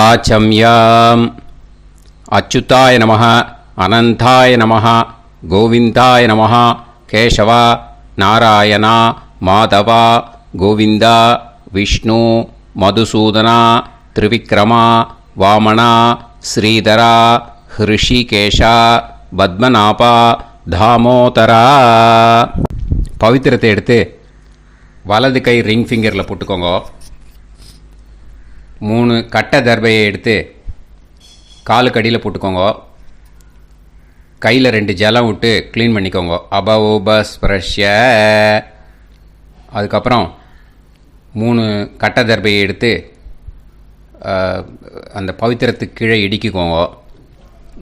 ஆச்சம்யாம். அச்சுதாய நமः, அனந்தாய நமः, கோவிந்தாய நமः, கேசவா, நாராயணா, மாதவா, கோவிந்தா, விஷ்ணு, மதுசூதனா, திரிவிக்ரமா, வாமனா, ஸ்ரீதரா, ஹிருஷிகேஷா, பத்மநாபா, தாமோதரா. பவித்திரத்தை எடுத்து வலது கை ரிங் ஃபிங்கரில் போட்டுக்கோங்க. 3 கட்டை தர்பையை எடுத்து காலுக்கு அடியில் போட்டுக்கோங்க. கையில் 2 ஜலம் விட்டு க்ளீன் பண்ணிக்கோங்க. அபவோபஸ்பிரஷ்ய. அதுக்கப்புறம் 3 கட்டை தர்பையை எடுத்து அந்த பவித்திரத்துக்கு கீழே இடிக்கிக்கோங்க.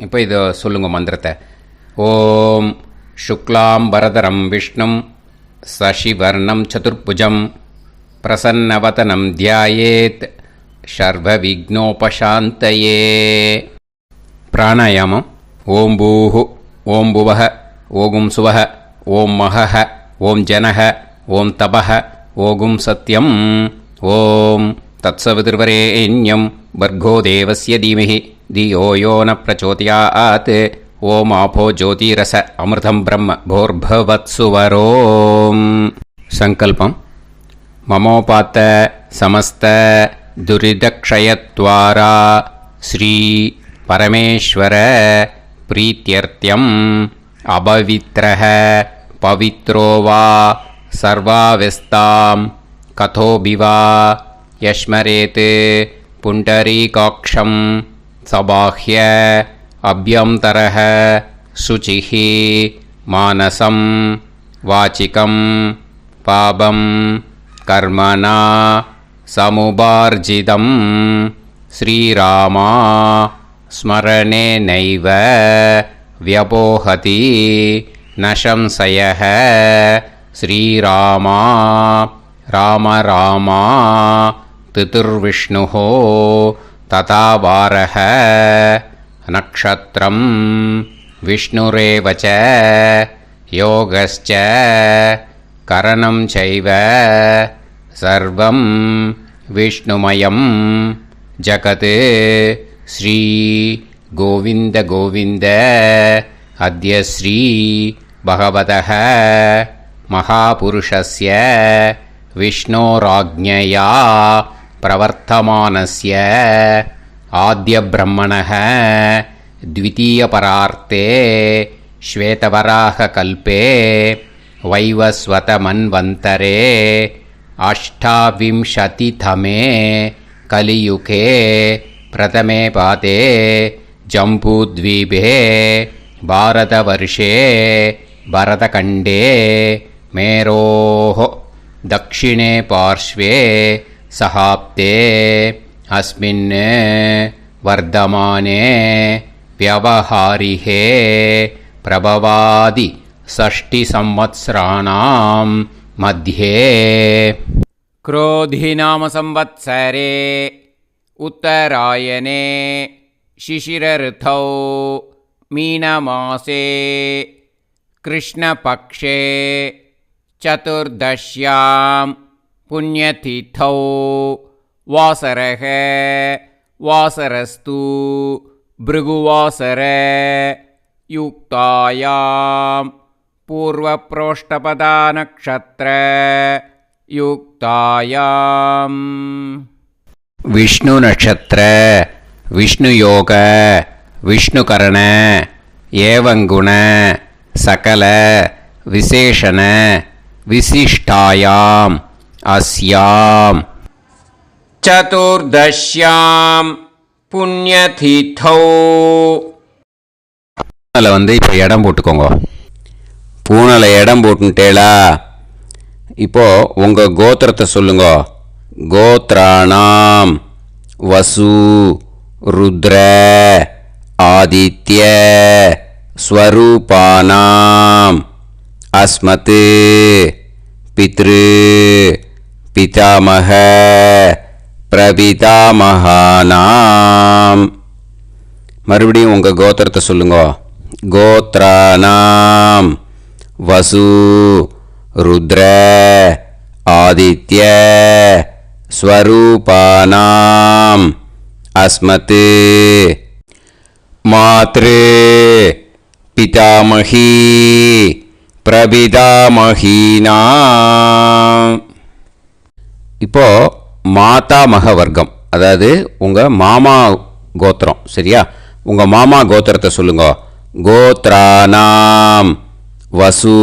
இப்போ இதை சொல்லுங்க மந்திரத்தை. ஓம் சுக்லாம் பரதரம் விஷ்ணும் சசிவர்ணம் சதுர்புஜம் பிரசன்னவதனம் தியாயேத் சர்வ விக்னோபசாந்தயே. பிராணாயாமம். ஓம் பூஹு, ஓம் புவஹ, ஓகும் சுவஹ, ஓம் மஹஹ, ஓம் ஜனஹ, ஓம் தபஹ, ஓகும் சத்யம். ஓம் தத்சவிதுர்வரேண்யம் வர்கோ தேவஸ்ய தீமஹி தியோ யோ ந பிரச்சோதயாத். ஓம் ஆபோ ஜோதிரச அமிர்தம் பிரம்ம போர்பவத்சுவரோம். சங்கல்பம். மமோபாத்த சமஸ்த துரிதக்ஷயத்வாரா ஸ்ரீ பரமேஸ்வர பிரீத்யர்த்தியம் அபவித்ரஹ பவித்ரோ வா சர்வாவஸ்தாம் கதோபிவா யஸ்மரேத் புண்டரீகாக்ஷம் சபாஹ்ய அப்யந்தரஹ சுசிஹ மானசம் வாசிகம் பாபம் கர்மணா சமுபார்ஜிதம் ஸ்ரீராமா ஸ்மரணேனைவ வ்யபோஹதி ந சம்சயः. ஸ்ரீராமா ராம ராமா திதிர்விஷ்ணுः ததா வாரः நக்ஷத்ரம் விஷ்ணுரேவ ச யோகஸ்ச கரணம் சைவ சர்வம் விஷ்ணுமயம் ஜகத். ஸ்ரீ கோவிந்த கோவிந்த அத்ய ஸ்ரீ பகவதः மகாபுருஷஸ்ய விஷ்ணோராஜ்ஞயா பிரவர்த்தமானஸ்ய ஆத்ய பிரம்மணः த்விதீயபரார்த்தே ஸ்வேதவராக கல்பே வைவஸ்வத மன்வந்தரே அஷ்டாவிம்சதிதமே கலியுகே பிரதமே பாதே ஜம்பூத்வீபே பாரதவர்ஷே பரதகண்டே மேரோः தக்ஷிணே பார்ஷ்வே சஹாப்தே அஸ்மின் வர்தமானே व्यवहारिहे प्रभवादि 6 संवत्सराणां मध्ये क्रोधिनाम संवत्सरे उत्तरायणे शिशिरऋतौ मीनमासे कृष्णपक्षे चतुर्दश्यां पुण्यतिथौ वासरः वासरस्तु भृगुवासर युक्तायां पूर्वप्रोष्ठपदा नक्षत्र युक्तायां विष्णु नक्षत्र विष्णु योग विष्णुकरण एवं गुण सकल विशेषण विशिष्टायां अस्यां चतुर्दश्यां புண்ணியதீர்த்தோ. பூனலை இப்போ இடம் போட்டுக்கோங்க. பூனலை இடம் போட்டுட்டேளா? இப்போது உங்கள் கோத்திரத்தை சொல்லுங்க. கோத்ராணாம் வசு ருத்ர ஆதித்ய ஸ்வரூபானாம் அஸ்மத் பித்ரு பிதாமக பிரபிதாமகானாம். மறுபடியும் உங்கள் கோத்திரத்தை சொல்லுங்க. கோத்ரானாம் வசு ருத்ர ஆதித்ய ஸ்வரூபானாம் अस्मत् मातृ पितामही பிரபிதாமஹீனா. இப்போ மாதாமக வர்க்கம், அதாவது உங்கள் மாமா கோத்திரம். சரியா? உங்கள் மாமா கோத்திரத்தை சொல்லுங்க. கோத்ரானாம் வசு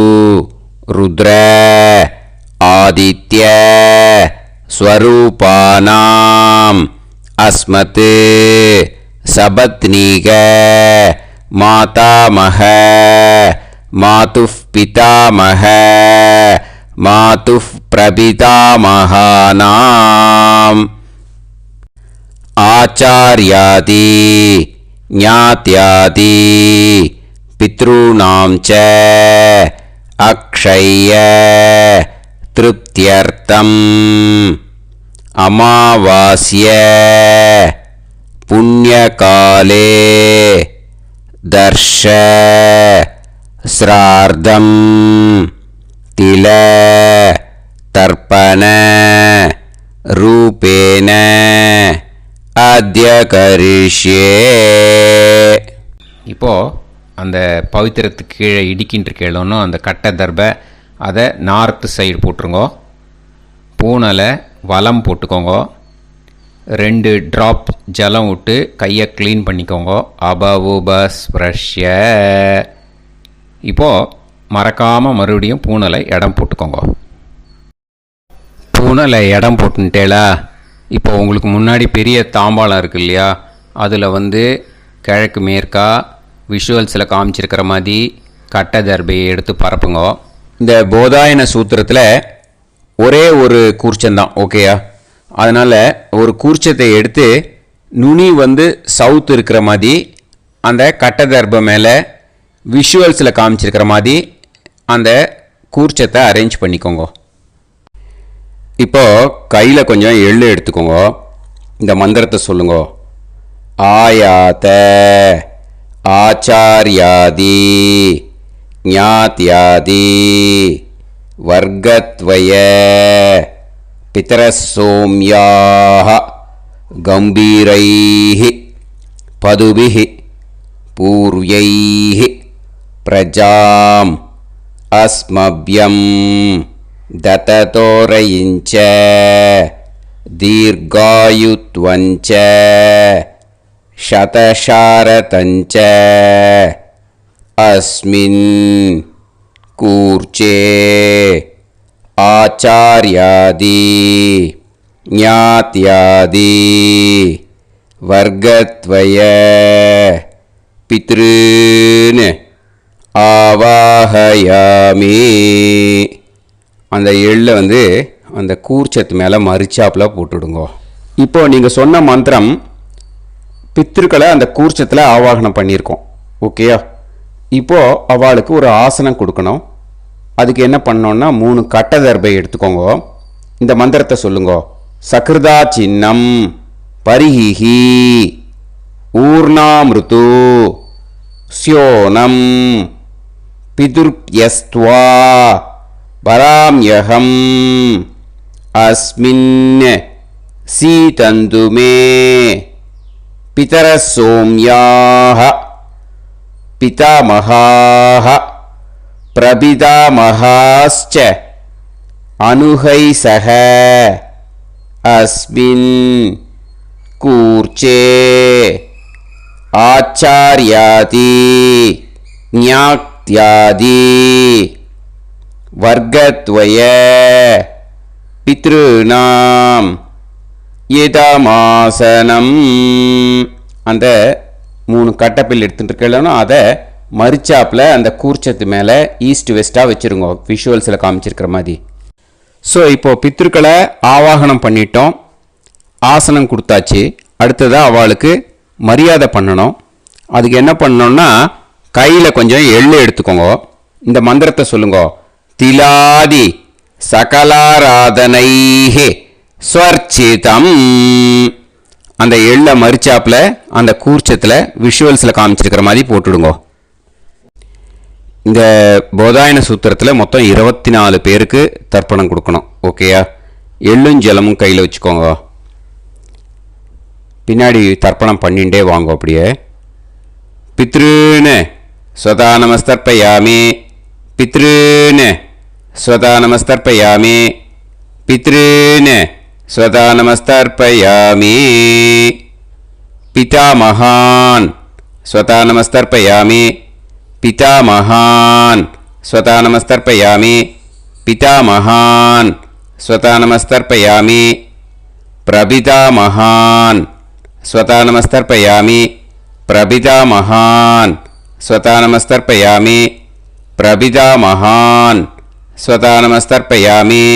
ருத்ர ஆதித்ய ஸ்வரூபானாம் அஸ்மத் சபத்னீக மாதாமக மாதுஃப் பிதாமக மாதுஃப் பிரபிதாமகானாம் ஆச்சார்யாதி ஞாத்யாதி பித்ருணாம் ச அக்ஷய திருப்தியர்த்தம் அமாவாஸ்ய புண்ணியகாலே தர்ஷ ஸ்ரார்த்தம் தில தர்ப்பண ரூபேன அத்ய கரிஷ்யே. இப்போது அந்த பவித்திரத்துக்கு கீழே இடிக்கின்ற கேளோன்னு அந்த கட்டை தர்பை அதை நார்த்து சைடு போட்டுருங்கோ. பூனலை வலம் போட்டுக்கோங்க. 2 ட்ராப் ஜலம் விட்டு கையை க்ளீன் பண்ணிக்கோங்க. அபவுபஸ்ப்ரஷ்ய. இப்போது மறக்காமல் மறுபடியும் பூனலை இடம் போட்டுக்கோங்க. பூனலை இடம் போட்டுட்டேலா. இப்போ உங்களுக்கு முன்னாடி பெரிய தாம்பாளம் இருக்கு இல்லையா, அதில் கிழக்கு மேற்கா விஷுவல்ஸில் காமிச்சிருக்கிற மாதிரி கட்டை தர்பையை எடுத்து பரப்புங்க. இந்த போதாயன சூத்திரத்தில் ஒரே ஒரு கூர்ச்சந்தான், ஓகேயா? அதனால் ஒரு கூர்ச்சத்தை எடுத்து நுனி சவுத் இருக்கிற மாதிரி அந்த கட்டை தர்பை மேலே விஷுவல்ஸில் காமிச்சிருக்கிற மாதிரி அந்த கூர்ச்சத்தை அரேஞ்ச் பண்ணிக்கோங்க. இப்போது கையில் கொஞ்சம் எள்ளு எடுத்துக்கோங்க. இந்த மந்திரத்தை சொல்லுங்க. ஆயாத ஆச்சார்யாதி ஞாத்யாதி வர்க்கத்வய பிதரசோம்யாஹ கம்பீரைஹி பதுபிஹி பூர்வைஹி பிரஜாம் அஸ்மப்யம் தததோரயிஞ்ச தீர்காயுத்வஞ்ச சதசாரதஞ்ச அஸ்மின் கூர்ச்சே ஆச்சார்யாதி ஞாத்யாதி வர்க்கத்வய பித்ருன் ஆவாஹயாமி. அந்த எள்ளை அந்த கூர்ச்சத்து மேலே மரிச்சாப்பில் போட்டுடுங்க. இப்போது நீங்கள் சொன்ன மந்திரம் பித்ருக்களை அந்த கூர்ச்சத்தில் ஆவாகனம் பண்ணியிருக்கோம், ஓகேயா? இப்போது அவளுக்கு ஒரு ஆசனம் கொடுக்கணும். அதுக்கு என்ன பண்ணோன்னா 3 கட்டை தர்பை எடுத்துக்கோங்க. இந்த மந்திரத்தை சொல்லுங்க. சக்ருதா சின்னம் பரிஹிஹி ஊர்ணாமிருத்து ஸ்யோனம் பிதுர்யஸ்த்வா வராம்யகம் அஸ்மின் சீதந்துமே பிதரசோம்யாஹ பிதாமகாஹ பிரபிதாமகாஸ்ச அனுஹைசஹ அஸ்மின் கூர்ச்சே ஆச்சார்யாதி ஞாத்யாதி வர்க்கத்வய பித்ருநாம் இதமாசனம். அந்த 3 கட்டப்பில் எடுத்துகிட்டு இருக்கலன்னா அதை மரிச்சாப்பில் அந்த கூர்ச்சத்து மேலே ஈஸ்ட் வெஸ்ட்டாக வச்சுருங்க, விஷுவல்ஸில் காமிச்சிருக்கிற மாதிரி. ஸோ இப்போது பித்ருக்களை ஆவாகனம் பண்ணிட்டோம், ஆசனம் கொடுத்தாச்சு. அடுத்ததாக அவளுக்கு மரியாதை பண்ணணும். அதுக்கு என்ன பண்ணணும்னா கையில் கொஞ்சம் எள்ளு எடுத்துக்கோங்க. இந்த மந்திரத்தை சொல்லுங்க. திலாதி சகலாராதனைஹே ஸ்வர்ச்சிதம். அந்த எள்ளை மரிச்சாப்பில் அந்த கூர்ச்சத்தில் விஷுவல்ஸில் காமிச்சிருக்கிற மாதிரி போட்டுடுங்க. இந்த போதாயன சூத்திரத்தில் மொத்தம் 24 பேருக்கு தர்ப்பணம் கொடுக்கணும், ஓகேயா? எள்ளும் ஜலமும் கையில் வச்சுக்கோங்க. பின்னாடி தர்ப்பணம் பண்ணிண்டே வாங்க. அப்படியே பித்ருன்னு ஸ்வதா நமஸ்தர்ப்பயாமி, பித்ருன்னு ஸ்வதா நமஸ்தர்ப்பயாமி, பித்ருன்னு ஸ்வதா நமஸ்தர்ப்பயாமி. பிதாமகான் ஸ்வதா நமஸ்தர்ப்பயாமி, பிதாமகான் ஸ்வதா நமஸ்தர்ப்பயாமி, பிதாமகான் ஸ்வதா நமஸ்தர்ப்பயாமி. பிரபிதாமகான் ஸ்வதா நமஸ்தர்ப்பயாமி, பிரபிதாமகான் ஸ்வதா நமஸ்தர்ப்பயாமி, பிரபிதாமகான் ஸ்வதா நமஸ்தர்ப்பயாமி.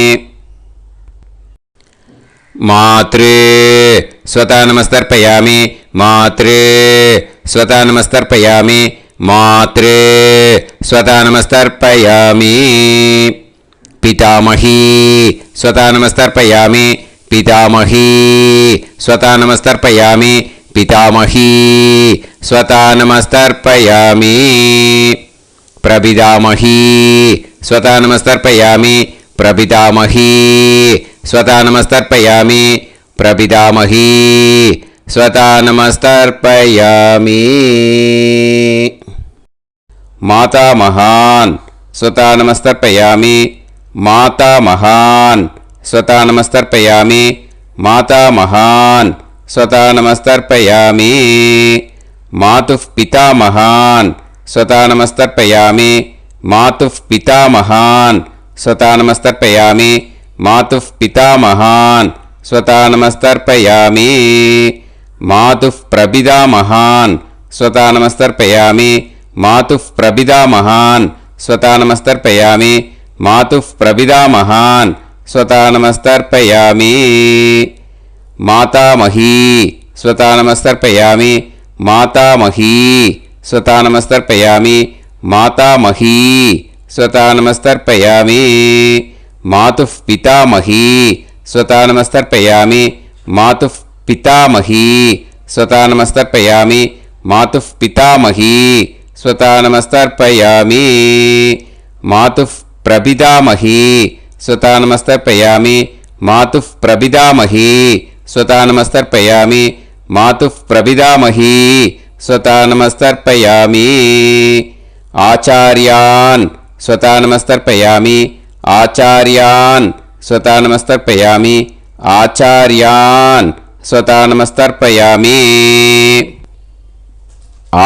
மாத்ரு ஸ்வதா நமஸ்தர்ப்பயாமி, மாத்ரு ஸ்வதா நமஸ்தர்ப்பயாமி, மாத்ரு ஸ்வதா நமஸ்தர்ப்பயாமி. பிதாமஹி ஸ்வதா நமஸ்தர்ப்பயாமி, பிதாமஹி ஸ்வதா நமஸ்தர்ப்பயாமி, பிதாமஹி ஸ்வதா நமஸ்தர்ப்பயாமி. பிரபிதாமஹி ஸ்வதா நமஸ்தர்ப்பயாமி, பிரபிதாமஹி ஸ்வதா நமஸ்தர்ப்பயாமி, பிரபிதாமஹி ஸ்வதா நமஸ்தர்ப்பயாமி. மாதாமகான் ஸ்வதா நமஸ்தர்ப்பயாமி, மாதாமகான் ஸ்வதா நமஸ்தர்ப்பயாமி, மாதாமகான் ஸ்வதா நமஸ்தர்ப்பயாமி. மாதுః பிதாமகான் ஸ்வதா நமஸ்தர்ப்பயாமி, மாதுః பிதாமகான் ஸ்வதா நமஸ்தர்ப்பயாமி, மாதுః பிதாமகான் ஸ்வதா நமஸ்தர்ப்பயாமி. மாதுః பிரபிதாமகான் ஸ்வதா நமஸ்தர்ப்பயாமி, மாதுః பிரபிதாமகான் ஸ்வதா நமஸ்தர்ப்பயாமி, மாதுః பிரபிதாமகான் ஸ்வதா நமஸ்தர்ப்பயாமி. மாதாமஹி ஸ்வதா நமஸ்தர்ப்பயாமி, மாதாமஹி ஸ்வதா நமஸ்தர்ப்பயாமி, மாதாமஹி ஸ்வதா நமஸ்தர்ப்பயாமி. மாதுః பிதாமஹி ஸ்வதா நமஸ்தர்ப்பயாமி, மாதுః பிதாமஹி ஸ்வதா நமஸ்தர்ப்பயாமி, மாதுః பிதாமஹி ஸ்வதா நமஸ்தர்ப்பயாமி. மாதுః பிரபிதாமஹி ஸ்வதா நமஸ்தர்ப்பயாமி, மாதுః பிரபிதாமஹி ஸ்வதா நமஸ்தர்ப்பயாமி, மாதுః பிரபிதாமஹி ஸ்வதா நமஸ்தர்ப்பயாமி. ஆச்சார்யான் ஸ்வதா நமஸ்தர்ப்பயாமி, ஆச்சார்யான் ஸ்வதா நமஸ்தர்ப்பயாமி, ஆச்சார்யான் ஸ்வதா நமஸ்தர்ப்பயாமி.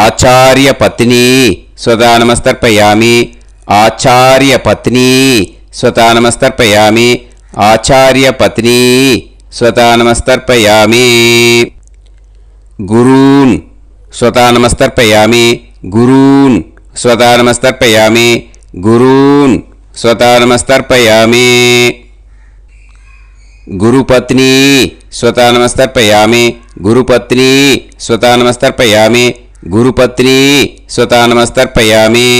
ஆச்சார்ய பத்னி ஸ்வதா நமஸ்தர்ப்பயாமி, ஆச்சார்ய பத்னி ஸ்வதா நமஸ்தர்ப்பயாமி, ஆச்சார்ய பத்னி ஸ்வதா நமஸ்தர்ப்பயாமி. குரூன் ஸ்வதா நமஸ்தர்ப்பயாமி, குரூன் ஸ்வதா நமஸ்தர்ப்பயாமி, குரூன் ஸ்வதா நமஸ்தர்ப்பயாమి. గురుపత్ని స్వతా నమస్తర్పయామి, గురుపత్ని స్వతా నమస్తర్పయామి, గురుపత్ని స్వతా నమస్తర్పయామి.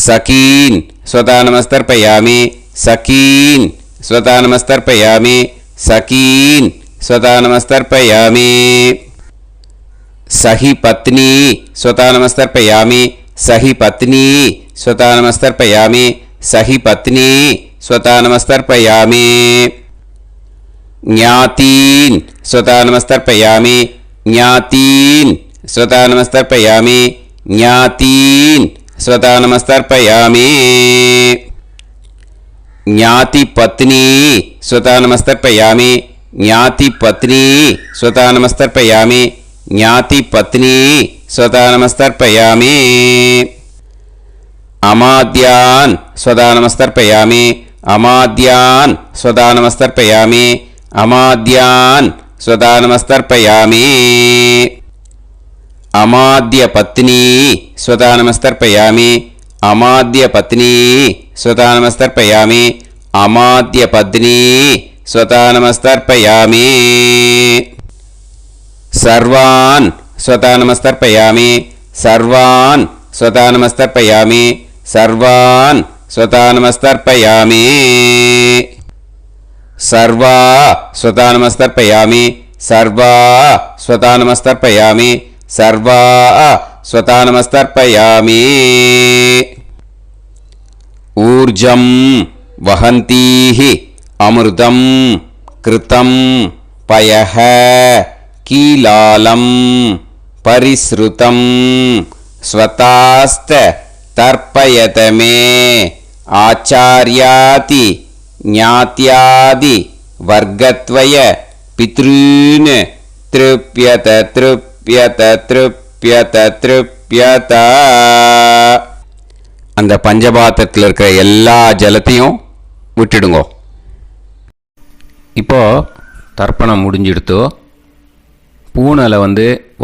సకీన్ స్వతా నమస్తర్పయామి, సకీన్ స్వతా నమస్తర్పయామి, సకీన్ స్వతా నమస్తర్పయామి. సహి పత్ని స్వతా నమస్తర్పయామి, సహి పత్ని స్వతా నమస్తర్పయామి, సహి పత్ని స్వతా నమస్తర్పయామి. జ్ఞాతీన్ స్వతా నమస్తర్పయామి, జ్ఞాతీన్ స్వతా నమస్తర్పయామి, జ్ఞాతీన్ స్వతా నమస్తర్పయామి. జ్ఞాతిపత్ని స్వతా నమస్తర్పయామి, జ్ఞాతిపత్ని స్వతా నమస్తర్పయామి, జ్ఞాతిపత్ని స్వతా నమస్తర్పయామి. అమాద్యాన్ స్వతా నమస్తర్పయామి, అమాద్యాన్ స్వతా నమస్తర్పయామి, అమాద్యాన్ స్వతా నమస్తర్పయామి. అమాద్యపత్ని స్వతా నమస్తర్పయామి, అమాద్యపత్ని స్వతా నమస్తర్పయామి, అమాద్యపత్ని స్వతా నమస్తర్పయామి. సర్వాన్ స్వతా నమస్తర్పయామి, సర్వాన్ స్వతా నమస్తర్పయామి, సర్వాన్ స్వతా నమస్తర్పయామి. సర్వా స్వతా నమస్తర్పయామి, సర్వా స్వతా నమస్తర్పయామి, సర్వా స్వతా నమస్తర్పయామి. ఊర్జం వహంతీః అమృతం కృతం பயஹ கீலாலம் பரிஸ்ருதம் ஸ்வதாஸ்த தர்ப்பயதமே ஆச்சார்யாதி ஞாத்யாதி வர்க்கத்வய பித்ருன் த்ருப்யத த்ருப்யத த்ருப்யத த்ருப்யத. அந்த பஞ்சபாத்திரத்தில் இருக்கிற எல்லா ஜலத்தையும் விட்டுடுங்கோ. இப்போது தர்ப்பணம் முடிஞ்சிடுத்தோ பூனலை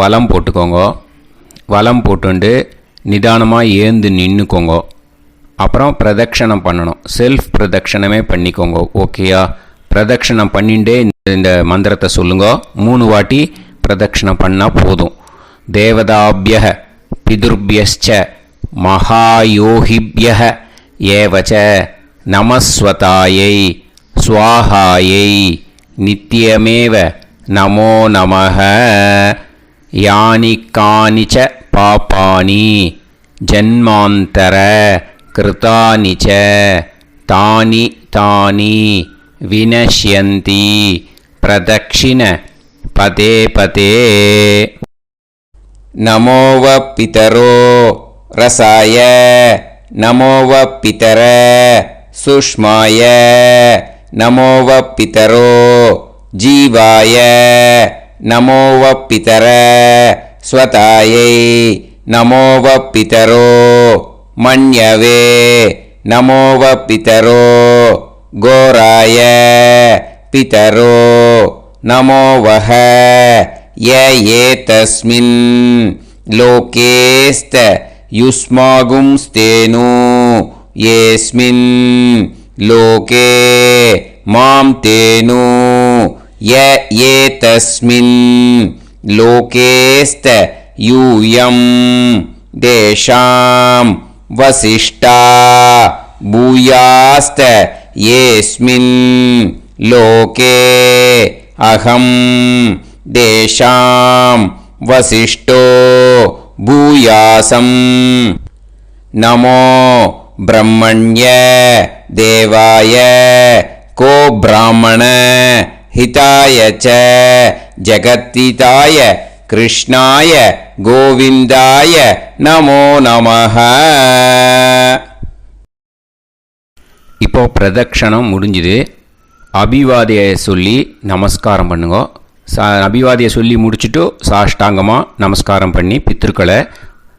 வலம் போட்டுக்கோங்க. வலம் போட்டுண்டு நிதானமாக ஏந்து நின்றுக்கோங்க. அப்புறம் பிரதட்சணம் பண்ணணும். செல்ஃப் பிரதட்சணமே பண்ணிக்கோங்க. ஓகேயா? பிரதட்சணம் பண்ணிண்டே இந்த மந்திரத்தை சொல்லுங்க. 3 வாட்டி பிரதட்சணம் பண்ணால் போதும். தேவதாபிய பிதுர்பியச்ச மகாயோகிபிய ஏவச்ச நமஸ்வதாயை ஸ்வாஹாயை நித்யமேவ நமோ நமஹ. யானி கானிச்ச பாபானி ஜன்மாந்தர கிருதானி ச தானி தானி வினஷ்யந்தி பிரதக்ஷிண பதே பதே. நமோவ பிதரோ ரசாய நமோவ பிதர சுஷ்மாய நமோவ பிதரோ ஜீவாய நமோவ பிதர ஸ்வதாயை நமோவ பிதரோ மன்யவே நமோவ பிதரோ கோராய பிதரோ நமோவஹ. ஏதஸ்மின் லோகேஸ்த யுஸ்மாகும்ஸ்தேனு ஏஸ்மின் லோகே மாம் தேனு. ஏதஸ்மின் லோகேஸ்த யூயம் தேஷாம் வசிஷ்டா பூயாஸ்த ஏஸ்மின் லோகே அகம் தேஷாம் வசிஷ்டோ பூயாசம். நமோ பிரம்மண்ய தேவாய கோ பிராமண ஹிதாய ச ஜகத்ஹிதாய கிருஷ்ணாய கோவிந்தாய நமோ நமஹ. இப்போ பிரதட்சணம் முடிஞ்சுது. அபிவாதியை சொல்லி நமஸ்காரம் பண்ணுங்க. அபிவாதியை சொல்லி முடிச்சுட்டு சாஷ்டாங்கமாக நமஸ்காரம் பண்ணி பித்திருக்களை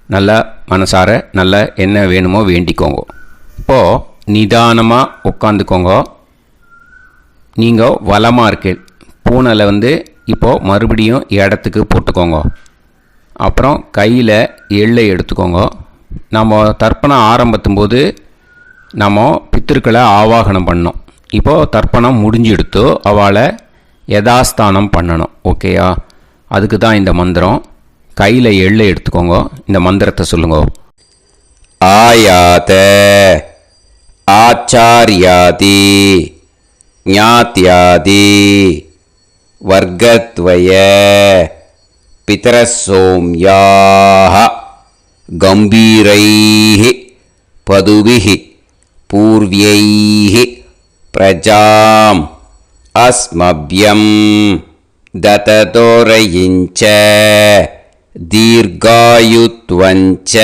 நல்லா மனசார நல்லா என்ன வேணுமோ வேண்டிக்கோங்க. இப்போது நிதானமாக உட்காந்துக்கோங்க. நீங்கள் வலமாக இருக்கு பூனலை இப்போது மறுபடியும் இடத்துக்கு போட்டுக்கோங்க. அப்புறம் கையில் எள்ளை எடுத்துக்கோங்க. நம்ம தர்ப்பணம் ஆரம்பித்தும்போது நம்ம பித்திருக்களை ஆவாகனம் பண்ணோம். இப்போது தர்ப்பணம் முடிஞ்செடுத்து அவளை யதாஸ்தானம் பண்ணணும். ஓகேயா? அதுக்கு தான் இந்த மந்திரம். கையில் எள்ளை எடுத்துக்கோங்க. இந்த மந்திரத்தை சொல்லுங்க. ஆயாத ஆச்சார்யாதி ஞாத்யாதி வர்க்கத்வய பிதரசோம்யாஹ கம்பீரைஹ பதுபிஹ பூர்வ்யைஹ பிரஜாம் அஸ்மப்யம் தததோரயிஞ்ச தீர்காயுத்வஞ்ச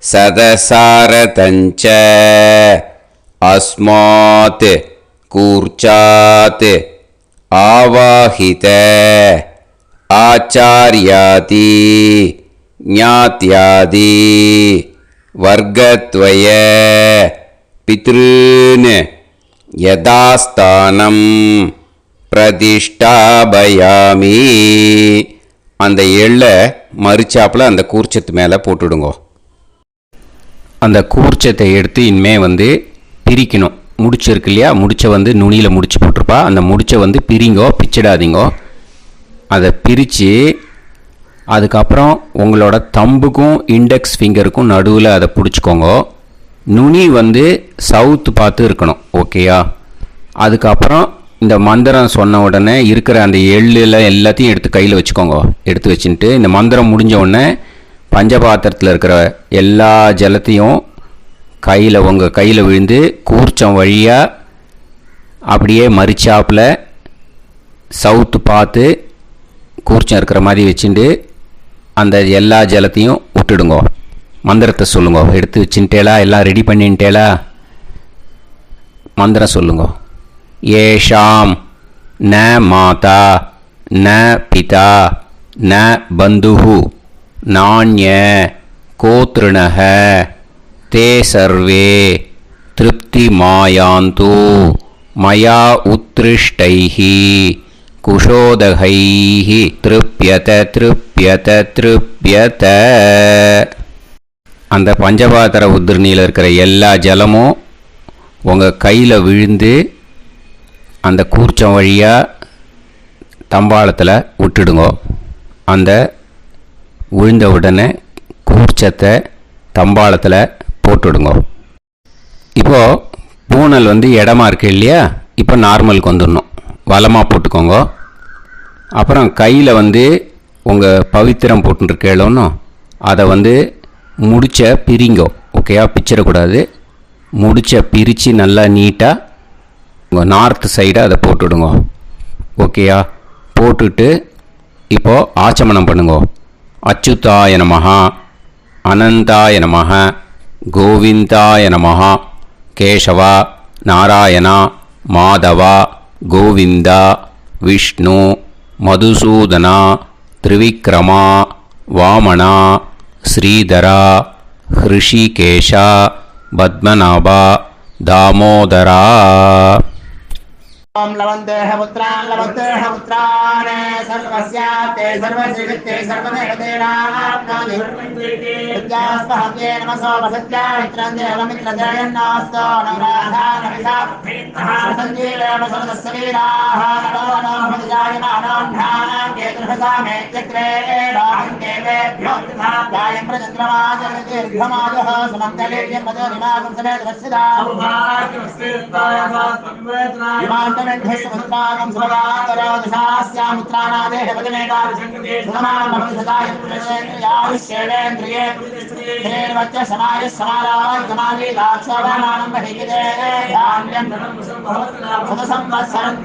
சதசாரதஞ்ச அஸ்மாத் கூர்ச்சாத் ஆவாஹித ஆச்சார்யாதி ஞாத்யாதி வர்க்கத்வய பித்ருன் யதாஸ்தானம் பிரதிஷ்டாபயாமி. அந்த எள்ளை மறிச்சாப்பில் அந்த கூர்ச்சத்து மேலே போட்டுடுங்கோ. அந்த கூர்ச்சத்தை எடுத்து இனிமே பிரிக்கணும். முடிச்சு இருக்கு இல்லையா? முடிச்சை நுனியில் முடிச்சு போட்டிருப்பா. அந்த முடிச்சை பிரிங்கோ, பிச்சிடாதீங்கோ. அதை பிரித்து அதுக்கப்புறம் உங்களோட தம்புக்கும் இண்டெக்ஸ் ஃபிங்கருக்கும் நடுவில் அதை பிடிச்சிக்கோங்க. நுனி சவுத்து பார்த்து இருக்கணும். ஓகேயா? அதுக்கப்புறம் இந்த மந்திரம் சொன்ன உடனே இருக்கிற அந்த எள்ளில் எல்லாத்தையும் எடுத்து கையில் வச்சுக்கோங்க. எடுத்து வச்சுட்டு இந்த மந்திரம் முடிஞ்ச உடனே பஞ்சபாத்திரத்தில் இருக்கிற எல்லா ஜலத்தையும் உங்கள் கையில் விழுந்து கூர்ச்சம் வழியாக அப்படியே மறிச்சாப்பில் சவுத்து பார்த்து கூர்ச்சம் இருக்கிற மாதிரி வச்சுட்டு அந்த எல்லா ஜலத்தையும் விட்டுடுங்கோ. மந்திரத்தை சொல்லுங்கோ. எடுத்து வச்சுட்டேலா, எல்லாம் ரெடி பண்ணிட்டேலா? மந்திரம் சொல்லுங்கோ. ஏஷாம் ந மாதா ந பிதா ந பந்துஹு நாண்ய கோத்ருணஹ தே சர்வே திருப்திமாயாந்து மயா உத்ருஷ்டைஹி குஷோதகைஹி திருப்யத திருப்யத திருப்யத. அந்த பஞ்சபாத்திர உதிரணியில் இருக்கிற எல்லா ஜலமும் உங்கள் கையில் விழுந்து அந்த கூர்ச்சம் வழியாக தம்பாளத்தில் விட்டுடுங்கோ. அந்த விழுந்த உடனே கூர்ச்சத்தை தம்பாளத்தில் போட்டுடுங்க. இப்போது பூனல் இடமா இருக்கு இல்லையா, இப்போ நார்மலுக்கு வந்துடணும். வலமாக போட்டுக்கோங்க. அப்புறம் கையில் உங்கள் பவித்திரம் போட்டுருக்கேளோன்னு அதை முடிச்ச பிரிங்கோ. ஓகேயா? பிச்சிடக்கூடாது. முடிச்ச பிரித்து நல்லா நீட்டாக உங்கள் நார்த் சைடை அதை போட்டுடுங்க. ஓகேயா? போட்டுட்டு இப்போது ஆச்சமனம் பண்ணுங்கோ. அச்சுதாய நமஹ, அனந்தாய நமஹ, கோவிந்தாய நமஹ, கேசவா, நாராயணா, மாதவா, கோவிந்தா, விஷ்ணு, மதுசூதனா, திரிவிக்ரமா, வாமனா, ஸ்ரீதரா, ஹிருஷிகேஷா, பத்மநாபா, தாமோதரா. ओम लवन्तेह पुत्रान् लवन्तेह पुत्रान् सर्वस्याते सर्वश्रीवित्ते सर्वदेवतेनाप्नानि विद्यास्पहत्ये नमसो वसत्या मित्रं देवमित्रजयन्नास्तो नवराधानविषाः सञ्जीवेम सर्वस्वीराः नमो नमोऽजायमानोऽन्धानां केतुर्हसामेत्यग्रे बाहं देवेभ्यो गायं प्रचन्द्रमाजर्दीर्घमाजः सुमङ्गलेर्यमदोरिमागं समेतरस्यदाः ेन्द्रयेन्द्रिये समाय समाराय लाक्षावानां बहिगे धान्यं संवत्सरं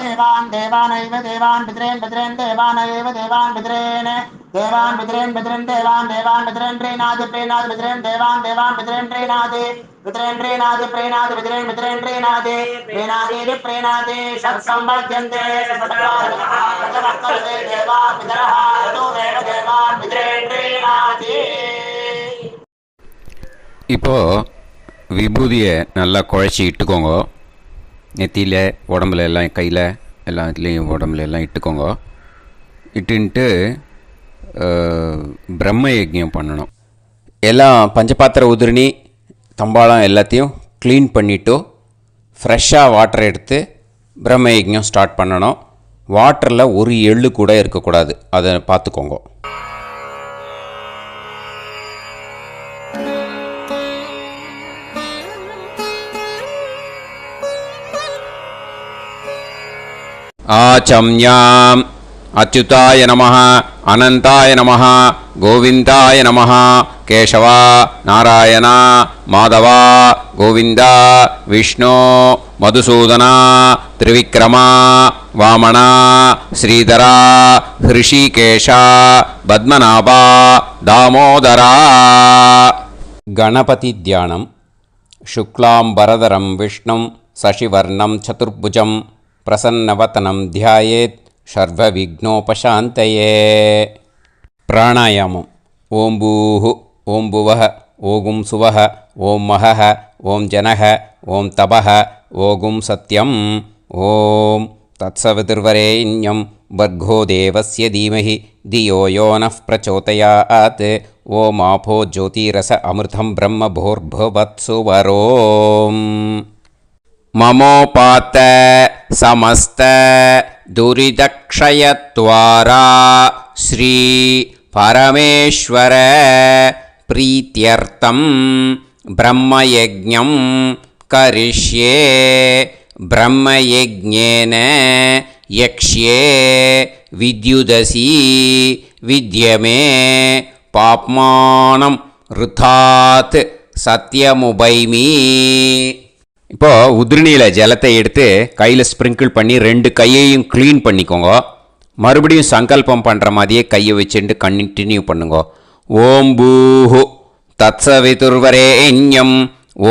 देवान् देवानैव देवान् पितॄन् पितॄन् देवानैव देवान् पितॄन् देवान् पितॄन् पितॄन् देवान् देवान् पितॄन् प्रीणाति प्रीणाति पितॄन् देवान् देवान् पितॄन् प्रीणाति पितॄन् प्रीणाति प्रीणाति पितॄन् पितॄन् प्रीणाति प्रीणाति प्रीणाति षट्संवर्ध्यन्ते सचवर्तते देवा पितरः ततो देवान् पितॄन् प्रीणाति. இப்போ விபூதியை நல்லா குழச்சி இட்டுக்கோங்க. நெத்தியில், உடம்புல எல்லாம், கையில் எல்லாம் இதுலேயும் உடம்புல எல்லாம் இட்டுக்கோங்க. இட்டுன்ட்டு பிரம்ம யஜ்ஞம் பண்ணணும். எல்லாம் பஞ்சபாத்திர உதிரணி தம்பாளம் எல்லாத்தையும் க்ளீன் பண்ணிவிட்டு ஃப்ரெஷ்ஷாக வாட்டர் எடுத்து பிரம்ம யஜ்ஞம் ஸ்டார்ட் பண்ணணும். வாட்டரில் ஒரு எள்ளு கூட இருக்கக்கூடாது, அதை பார்த்துக்கோங்க. ஆச்சம்யாம் அச்சுதாய நமஹ, அனந்தாய நமஹ, கோவிந்தாய நமஹ, கேசவா, நாராயணா, மாதவா, கோவிந்தா, விஷ்ணு, மதுசூதனா, திரிவிக்ரமா, வாமனா, ஸ்ரீதரா, ஹிருஷிகேஷா, பத்மநாபா, தாமோதரா. கணபதி தியானம். சுக்லாம்பரதரம் விஷ்ணும் சசிவர்ணம் சதுர்புஜம் பிரசன்னவதனம் தியாயேத் சர்வவிக்னோபசாந்தயே. பிராணாயாமம். ஓம் பூஹு, ஓம் புவஹ, ஓகும் சுவஹ, ஓம் மஹஹ, ஓம் ஜனஹ, ஓம் தபஹ, ஓகும் சத்யம். ஓம் தத்சவிதுர்வரேண்யம் வர்கோ தேவஸ்ய தீமஹி தியோ யோ நः பிரச்சோதயாத். ஓம் ஆபோ ஜோதிரஸ அமிர்தம் பிரம்ம பூர்புவத்சு வரோம். மமோபாத்த சமஸ்த துரிதக்ஷயத்வாரா ஸ்ரீ பரமேஸ்வர பிரீத்யர்த்தம் பிரம்மயஜ்ஞம் கரிஷ்யே. பிரம்மயஜ்ஞேன யக்ஷ்யே வித்யுதசி வித்யமே பாப்மானம் ருதாத் சத்யமுபைமி. இப்போது உதிரணியில் ஜலத்தை எடுத்து கையில் ஸ்ப்ரிங்கிள் பண்ணி 2 கையையும் க்ளீன் பண்ணிக்கோங்க. மறுபடியும் சங்கல்பம் பண்ணுற மாதிரியே கையை வச்சுட்டு கண்டினியூ பண்ணுங்க. ஓம் பூஹு தத்சவிதுர்வரேண்யம்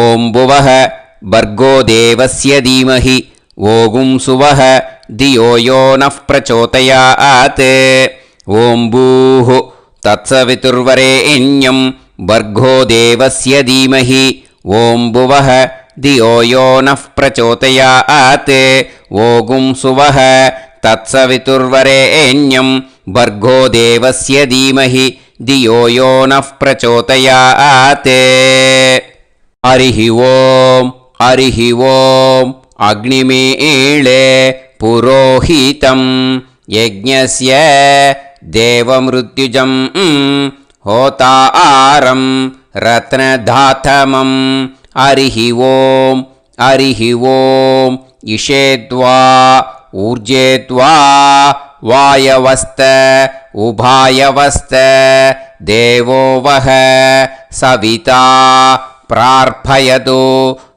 ஓம் புவஹ பர்கோ தேவஸ்ய தீமஹி ஓகும் சுவஹ தியோ யோ நஃப் பிரச்சோதயாத். ஓம் பூஹு தத்சவிதுர்வரேண்யம் பர்கோ தேவஸ்ய தீமஹி ஓம் புவஹ தியோ யோ நஃப் பிரச்சோதயாத். ஓகும் சுவஹ தத்சவிதுர்வரேண்யம் பர்கோ தேவஸ்ய தீமஹி தியோ யோ நஃப் பிரச்சோதயாத். ஹரிஹி ஓம் ஹரிஹி ஓம் அக்னிமீளே புரோஹிதம் யஜ்ஞஸ்ய தேவமிருத்யுஜம் ஹோதாரம் ரத்னதாத்தமம். ஹரிஹி ஓம் ஹரிஹி ஓம் இஷேத்வா ஊர்ஜேத்வா வாயவஸ்த உபாயவஸ்த தேவோ வஹ சவிதா பிரார்ப்பயது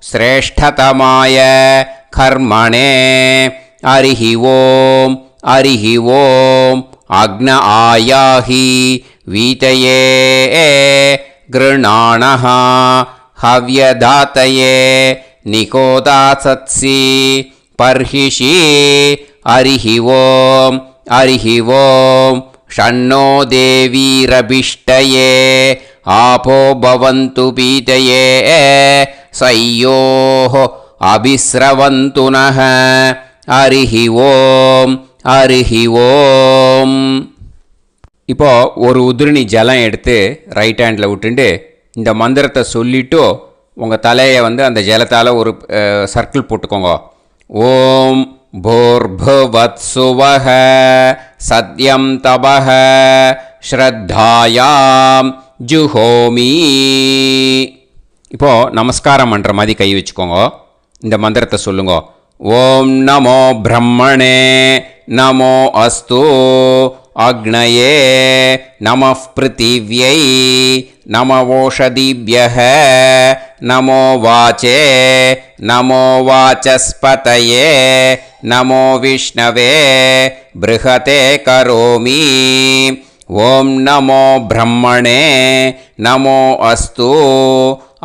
ஸ்ரேஷ்டதமாய கர்மணே. ஹரிஹி ஓம் ஹரிஹி ஓம் அக்ன ஆயாஹி வீதயே கிருணாணஹ ஹவ்யதாத்தயே நிகோதாசத்சி பர்ஹிஷி. ஹரிஹி ஓம் ஹரிஹி ஓம் ஷண்ணோ தேவீரபிஷ்டயே ஆபோ பவந்து பீதயே சய்யோஹ அபிஸ்ரவந்து நஹ. ஹரிஹி ஓம் ஹரிஹி ஓம். இப்போ ஒரு உதிரணி ஜலம் எடுத்து ரைட் ஹேண்டில் விட்டுண்டு இந்த மந்திரத்தை சொல்லிவிட்டு உங்கள் தலையை அந்த ஜலத்தால் ஒரு சர்க்கிள் போட்டுக்கோங்க. ஓம் भूर्भुवत्सुवः सत्यं तपः ஸ்ரத்தாயாம் ஜுஹோமி. இப்போது நமஸ்காரம் பண்ணுற மாதிரி கை வச்சுக்கோங்க. இந்த மந்திரத்தை சொல்லுங்க. ஓம் நமோ பிரம்மணே நமோ அஸ்து அக்னயே நமः பிருத்திவ்யை நமவோஷதிभ्यः நமோ வாச்சே நமோ வாசஸ்பதயே நமோ விஷ்ணவே ப்ருஹதே கரோமி. ஓம் நமோ பிரம்மணே நமோ அஸ்து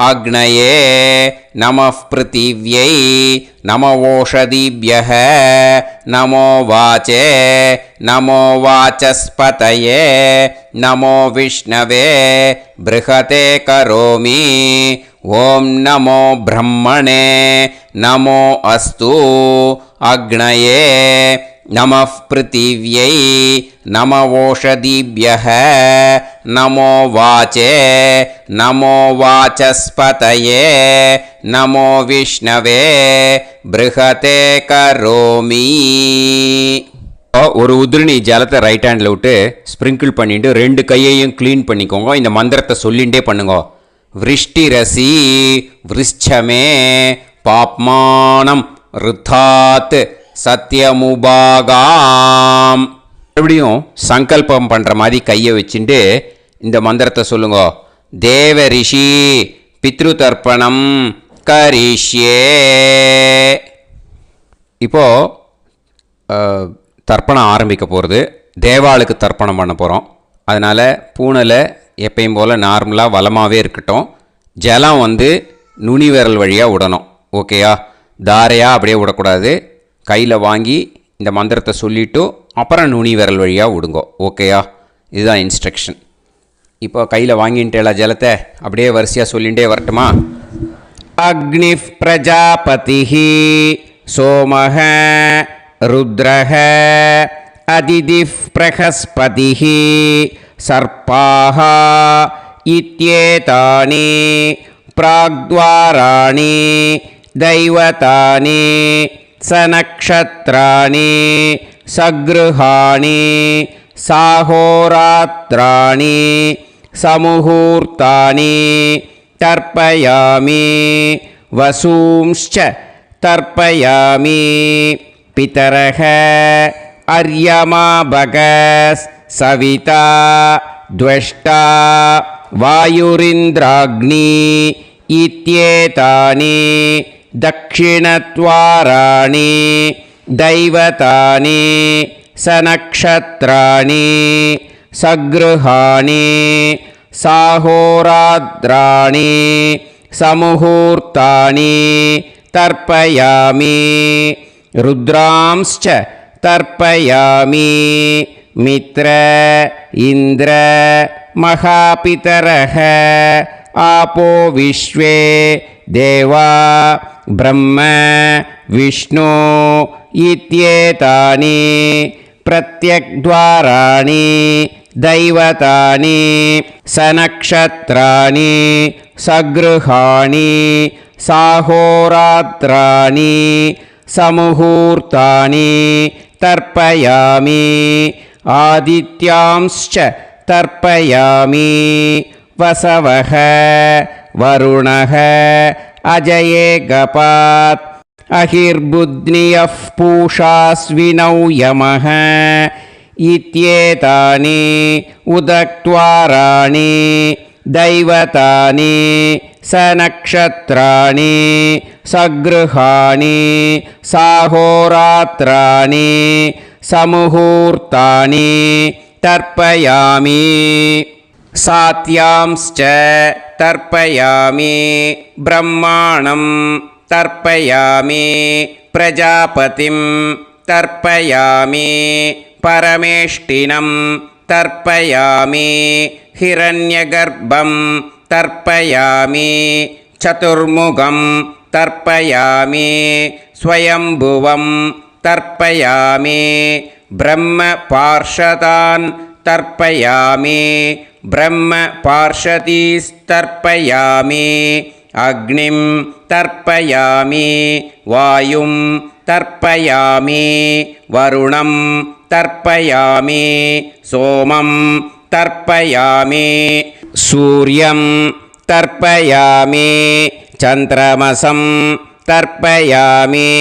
அக்னயே நமः பிருத்திவ்யை நமவோஷதிभ्यः நமோ வாச்சே நமோ வாசஸ்பதயே நமோ விஷ்ணவே ப்ருஹதே கரோமி. ஓம் நமோ பிரம்மணே நமோ அஸ்து அக்னயே நமः பிருத்திவ்யை நமவோஷதிभ्यः நமோ வாச்சே நமோ வாசஸ்பதயே நமோ விஷ்ணவே ப்ருஹதே கரோமி. ஒரு உதிரணி ஜலத்தை ரைட் ஹேண்டில் விட்டு ஸ்ப்ரிங்கிள் பண்ணிட்டு 2 கையையும் க்ளீன் பண்ணிக்கோங்க. இந்த மந்திரத்தை சொல்லிகிட்டே பண்ணுங்க. விருஷ்டிரசி விருஷ்சமே பாப்மானம் ருத்தாத் சத்யமுபாகாம். மறுபடியும் சங்கல்பம் பண்ணுற மாதிரி கையை வச்சுட்டு இந்த மந்திரத்தை சொல்லுங்க. தேவ ரிஷி பித்ரு தர்ப்பணம் கரிஷ்யே. இப்போது தர்ப்பணம் ஆரம்பிக்க போகிறது. தேவாளுக்கு தர்ப்பணம் பண்ண போகிறோம். அதனால் பூனலை எப்பயும் போல் நார்மலாக வளமாகவே இருக்கட்டும். ஜலம் நுனி விரல் வழியாக விடணும். ஓகேயா? தாரையாக அப்படியே விடக்கூடாது. கையில் வாங்கி இந்த மந்திரத்தை சொல்லிவிட்டு அப்புறம் நுனி விரல் வழியாக விடுங்க. ஓகேயா? இதுதான் இன்ஸ்ட்ரக்ஷன். இப்போ கையில் வாங்கிட்டேல ஜலத்தை அப்படியே வரிசையாக சொல்லிகிட்டே வரட்டுமா? அக்னிஃப் பிரஜாபதிஹி சோமஹ ருத்ரஹ அதிதிஃப் பிரகஸ்பதிஹி சர்ப்பாஹ இத்யேதானி பிராக்த்வாராணி தைவதானி சநக்ஷத்ராணி சக்ருஹாணி சாஹோராத்ராணி சமுஹூர்த்தானி தர்ப்பயாமி வசூம்ச்ச தர்ப்பயாமி. பிதரஹ அர்யமா பகஸ் சவிதா த்வஷ்டா வாயுரிந்திராக்னி இத்யேதானி दक्षिणद्वाराणि दैवतानि सनक्षत्राणि सगृहाणि साहोरात्राणि समुहूर्तानि तर्पयामि रुद्रांश्च तर्पयामि मित्र इन्द्र महापितरः आपो विश्वे देवा ब्रह्म विष्णु इत्येतानि प्रत्यग्द्वाराणि दैवतानि सनक्षत्राणि सगृहाणि साहोरात्राणि समुहूर्तानि तर्पयामि आदित्यांश्च तर्पयामि वसवः वरुणः अजयेगपात् अहिर्बुध्नियः पूषास्विनौ यमः इत्येतानि उदक्त्वाराणि दैवतानि सनक्षत्राणि सगृहाणि साहोरात्राणि समुहूर्तानि तर्पयामि सात्यांश्च तर्पयामि ब्रह्माणं तर्पयामि प्रजापतिं तर्पयामि परमेष्टिनं तर्पयामि हिरण्यगर्भं तर्पयामि चतुर्मुखं तर्पयामि स्वयंभुवं तर्पयामि ब्रह्मपार्षदान् तर्पयामि ब्रह्मपार्षदीस्तर्पयामि अग्निं तर्पयामि वायुं तर्पयामि वरुणं तर्पयामि सोमं तर्पयामि सूर्यं तर्पयामि चन्द्रमसं तर्पयामि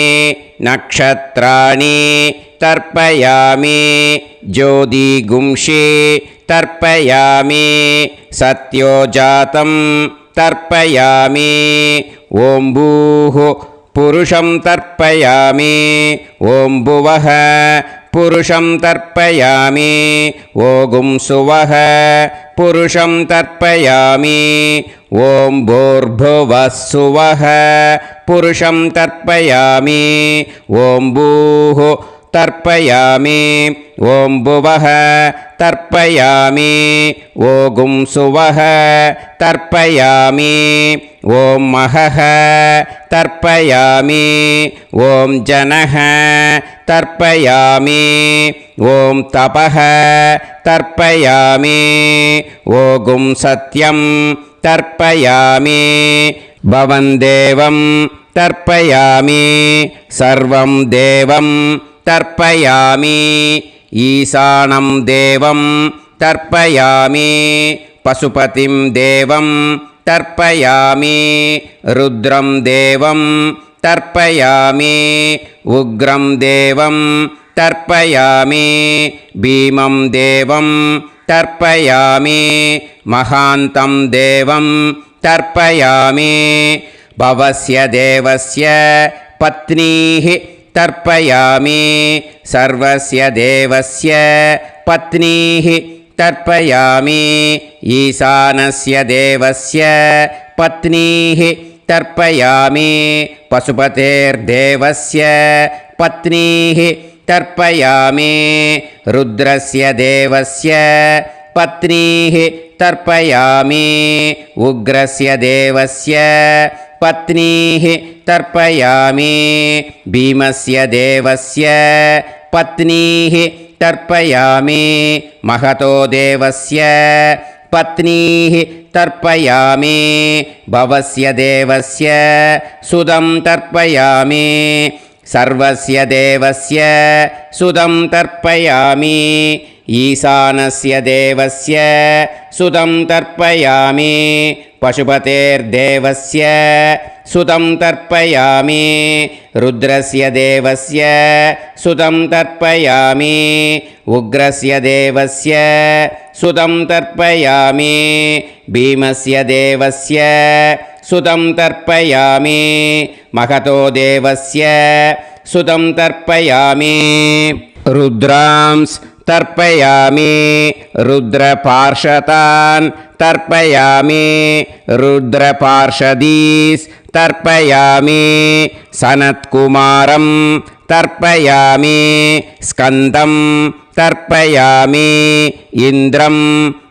नक्षत्राणि तर्पयामि ज्योतिगुंषि तर्पयामि सत्योजातं तर्पयामि ॐ भूः पुरुषं तर्पयामि ॐ भुवः पुरुषं तर्पयामि ॐ सुवः पुरुषं तर्पयामि ॐ भूर्भुवः सुवः पुरुषं तर्पयामि ॐ भूः तर्पयामि ॐ भुवः तर्पयामि ॐ सुवः तर्पयामि ॐ महः तर्पयामि ॐ जनः तर्पयामि ॐ तपः तर्पयामि ॐ सत्यं तर्पयामि भवं देवं तर्पयामि सर्वं देवं तर्पयामि ईशानं देवं तर्पयामि पशुपतिं देवं तर्पयामि रुद्रं देवं तर्पयामि उग्रं देवं तर्पयामि भीमं देवं तर्पयामि महान्तं देवं तर्पयामि भवस्य देवस्य पत्नीः तर्पयामि सर्वस्य देवस्य पत्नीः तर्पयामि ईशानस्य देवस्य पत्नीः तर्पयामि पशुपतेर्देवस्य पत्नीः तर्पयामि रुद्रस्य देवस्य पत्नीः तर्पयामि उग्रस्य देवस्य पत्नीः तर्पयामि भीमस्य देवस्य पत्नीः तर्पयामि महतो देवस्य पत्नीः तर्पयामि भवस्य देवस्य सुदं तर्पयामि सर्वस्य देवस्य सुदं तर्पयामि ईशानस्य देवस्य सुदं तर्पयामि पशुपतेर्देवस्य सुदं तर्पयामि रुद्रस्य देवस्य सुदं तर्पयामि उग्रस्य देवस्य सुदं तर्पयामि भीमस्य देवस्य सुतं तर्पयामि महतो देवस्य सुतं तर्पयामि रुद्रांस् तर्पयामि रुद्रपार्षदान् तर्पयामि रुद्रपार्षदीस् तर्पयामि सनत्कुमारं तर्पयामि स्कन्दं तर्पयामि इन्द्रं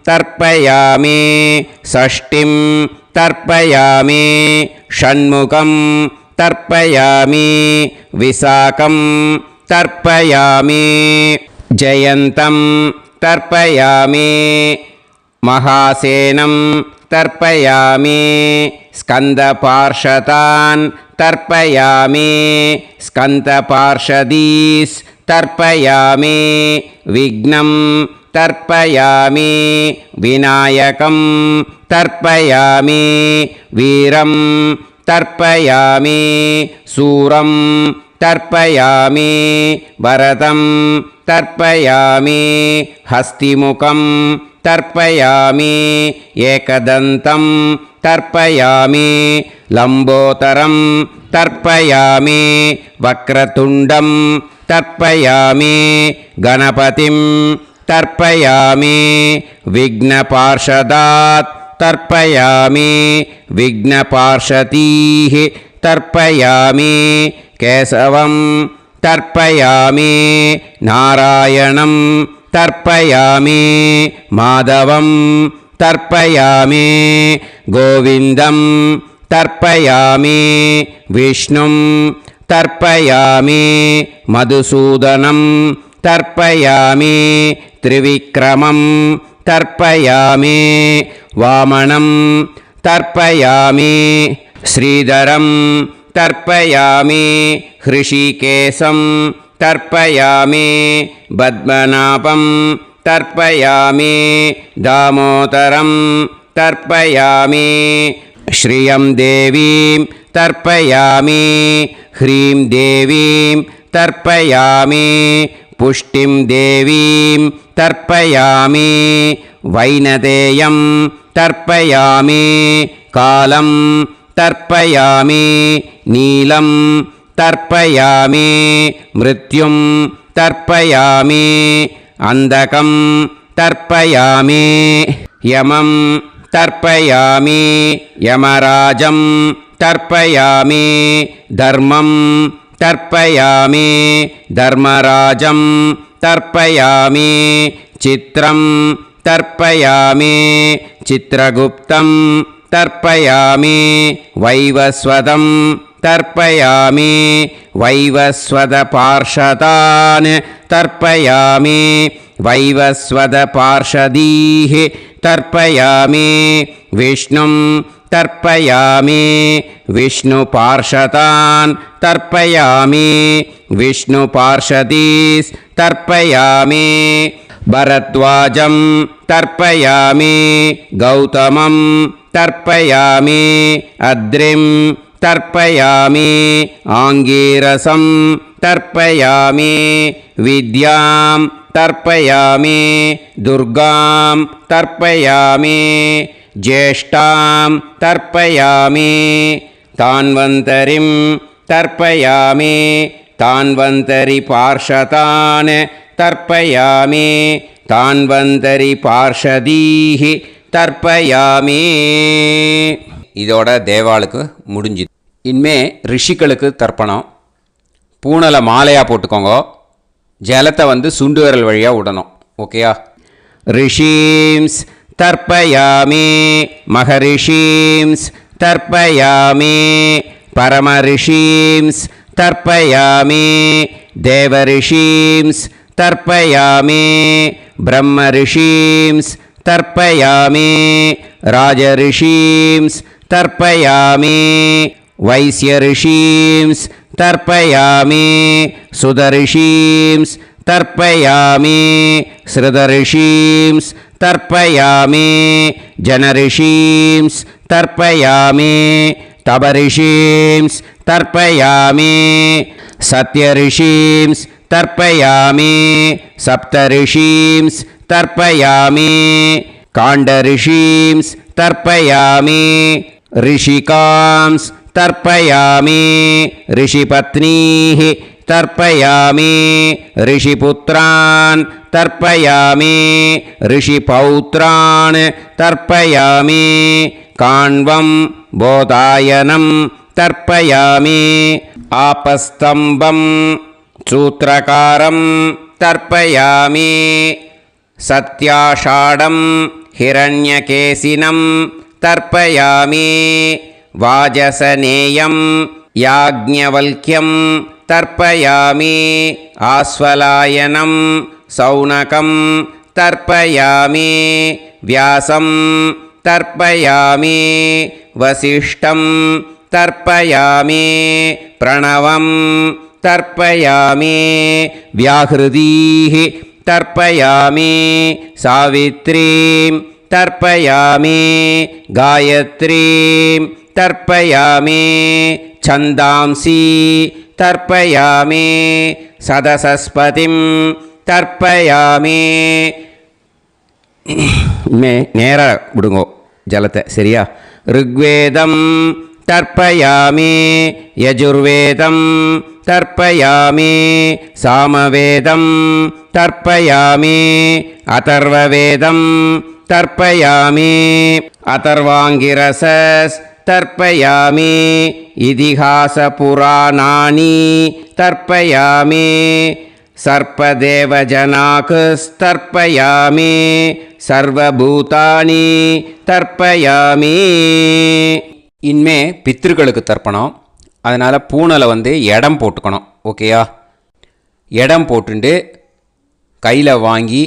तर्पयामि षष्ठिं तर्पयामि षण्मुखं तर्पयामि विशाखं तर्पयामि जयन्तं तर्पयामि महासेनं तर्पयामि स्कन्दपार्षदान् तर्पयामि स्कन्दपार्षदीस् तर्पयामि विघ्नं तर्पयामि विनायकं तर्पयामि वीरं तर्पयामि सूरं तर्पयामि वरदं तर्पयामि हस्तिमुखं तर्पयामि एकदन्तं तर्पयामि लम्बोदरं तर्पयामि वक्रतुण्डं तर्पयामि गणपतिं तर्पयामि विघ्नपार्षदात् तर्पयामि विघ्नपार्षदीः तर्पयामि केशवं तर्पयामि नारायणं तर्पयामि माधवं तर्पयामि गोविन्दं तर्पयामि विष्णुं तर्पयामि मधुसूदनं तर्पयामि त्रिविक्रमं तर्पयामि वामनं तर्पयामि श्रीधरं तर्पयामि हृषिकेशं तर्पयामि पद्मनाभं तर्पयामि दामोदरं तर्पयामि श्रियं देवीं तर्पयामि ह्रीं देवीं तर्पयामि पुष्टिं देवीं तर्पयामि वैनदेयं तर्पयामि कालं तर्पयामि नीलं तर्पयामि मृत्युं तर्पयामि अन्धकं तर्पयामि यमं तर्पयामि यमराजं तर्पयामि धर्मं तर्पयामि धर्मराजं तर्पयामि चित्रं तर्पयामि चित्रगुप्तं तर्पयामि वैवस्वतं तर्पयामि वैवस्वतपार्षदान् तर्पयामि वैवस्वतपार्षदीः तर्पयामि विष्णुं तर्पयामि विष्णुपार्षदान् तर्पयामि विष्णुपार्षदीस् तर्पयामि भरद्वाजं तर्पयामि गौतमं तर्पयामि अद्रिं तर्पयामि आङ्गीरसं तर्पयामि विद्यां तर्पयामि दुर्गां तर्पयामि ज्येष्ठां तर्पयामि तान्वन्तरिं तर्पयामि तान्वन्तरिपार्षदान् तर्पयामि तान्वन्तरिपार्षदीः தர்ப்பயாமி. இதோட தேவாளுக்கு முடிஞ்சுது. இனிமே ரிஷிகளுக்கு தர்ப்பணம். பூனலை மாலையாக போட்டுக்கோங்க. ஜலத்தை சுண்டு விரல் வழியாக விடணும். ஓகேயா? ரிஷீம்ஸ் தர்ப்பயாமி மகரிஷீம்ஸ் தர்ப்பயாமி பரமரிஷீம்ஸ் தர்ப்பயாமி தேவரிஷீம்ஸ் தர்ப்பயாமி பிரம்மரிஷீம்ஸ் तर्पयामि राजऋषींस् तर्पयामि वैश्यऋषींस् तर्पयामि सुदऋषींस् तर्पयामि श्रुतऋषींस् तर्पयामि जनऋषींस् तर्पयामि तपऋषींस् तर्पयामि सत्यऋषींस् तर्पयामि सप्तऋषींस् तर्पयामि काण्डऋषींस् तर्पयामि ऋषिकांस् तर्पयामि ऋषिपत्नीः तर्पयामि ऋषिपुत्रान् तर्पयामि ऋषिपौत्रान् तर्पयामि काण्वं बोधायनं तर्पयामि आपस्तम्भं सूत्रकारं तर्पयामि सत्याषाढं हिरण्यकेशिनं तर्पयामि वाजसनेयं याज्ञवल्क्यं तर्पयामि आस्वलायनं सौनकं तर्पयामि व्यासं तर्पयामि वसिष्ठं तर्पयामि प्रणवं तर्पयामि व्याहृतीः तर्पयामि सावित्रीं तर्पयामि गायत्रीं तर्पयामि छन्दांसि तर्पयामि सदसस्पतिं तर्पयामि நேரா விடுங்கோ ஜலத்தை சரியா ऋग्वेदं तर्पयामि यजुर्वेदं तर्पयामि सामवेदं तर्पयामि अथर्ववेदं तर्पयामि अथर्वाङ्गिरसस् तर्पयामि इतिहासपुराणानि तर्पयामि सर्पदेवजनाकस्तर्पयामि सर्वभूतानि तर्पयामि இனிமே பித்ருக்களுக்கு தர்ப்பணம். அதனால் பூனலை இடம் போட்டுக்கணும். ஓகேயா? இடம் போட்டுண்டு கையில் வாங்கி